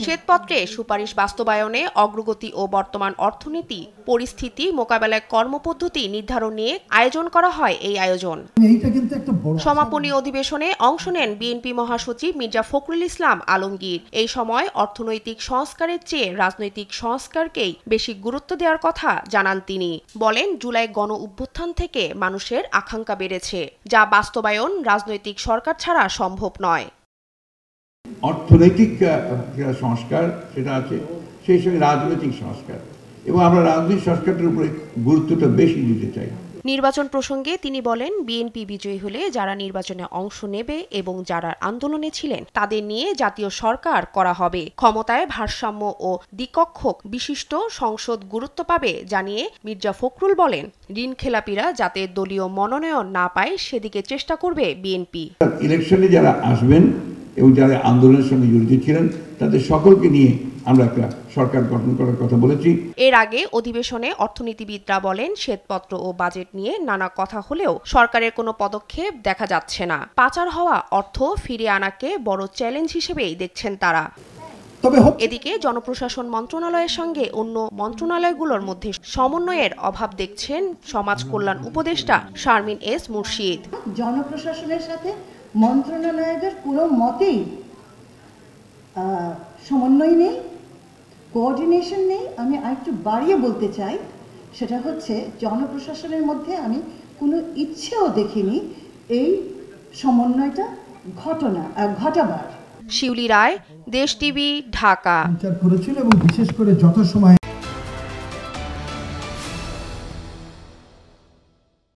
শ্বেতপত্রে সুপারিশ বাস্তবায়নে অগ্রগতি ও বর্তমান অর্থনীতি পরিস্থিতি মোকাবেলায় কর্মপদ্ধতি নির্ধারণ নিয়ে আয়োজন করা হয় এই আয়োজন। সমাপনী অধিবেশনে অংশ নেন বিএনপি মহাসচিব মির্জা ফখরুল ইসলাম আলমগীর। এই সময় অর্থনৈতিক সংস্কারের চেয়ে রাজনৈতিক সংস্কারকেই বেশি গুরুত্ব দেওয়ার কথা জানান তিনি। বলেন, জুলাই গণ অভ্যুত্থান থেকে মানুষের আকাঙ্ক্ষা বেড়েছে, যা বাস্তবায়ন রাজনৈতিক সরকার ছাড়া সম্ভব নয়। অর্থনৈতিক সংস্কার সেটা আছে, সেই সঙ্গে রাজনৈতিক সংস্কার, এবং আমরা রাজনৈতিক সংস্কারের উপরে গুরুত্বটা বেশি দিতে চাই। নির্বাচন প্রসঙ্গে তিনি বলেন, বিএনপি বিজয়ী হলে যারা নির্বাচনে অংশ নেবে এবং যারা আন্দোলনে ছিলেন তাদের নিয়ে জাতীয় সরকার করা হবে। ক্ষমতায় ভারসাম্য ও দ্বিকক্ষক বিশিষ্ট সংসদ গুরুত্ব পাবে জানিয়ে মির্জা ফখরুল বলেন, ঋণখেলাপিরা যাতে দলীয় মনোনয়ন না পায় সেদিকে চেষ্টা করবে বিএনপি। ইলেকশনে যারা আসবেন এবং যারা আন্দোলনের সঙ্গে জড়িত ছিলেন তাদের সকলকে নিয়ে আমরা একটা সরকার গঠন করার কথা বলেছি। এর আগে অধিবেশনে অর্থনীতিবিদরা বলেন, শ্বেতপত্র ও বাজেট নিয়ে নানা কথা হলেও সরকারের কোনো পদক্ষেপ দেখা যাচ্ছে না। পাচার হওয়া অর্থ ফিরিয়ে আনাকে বড় চ্যালেঞ্জ হিসেবেই দেখছেন তারা। এদিকে জনপ্রশাসন মন্ত্রণালয়ের সঙ্গে অন্য মন্ত্রণালয়গুলোর মধ্যে সমন্বয়ের অভাব দেখছেন সমাজ কল্যাণ উপদেষ্টা শারমিন এস মুর্শিদ। জনপ্রশাসনের সাথে মন্ত্রণালয়দের কোনো মতেই সমন্বয় নেই, কোঅর্ডিনেশন নেই। আমি আরেকটু বাড়িয়ে বলতে চাই, সেটা হচ্ছে জনপ্রশাসনের মধ্যে আমি কোনো ইচ্ছেও দেখিনি এই সমন্বয়টা ঘটাবার। শিউলি রায়, দেশ টিভি, ঢাকা। করেছিল এবং বিশেষ করে যথাসময়ে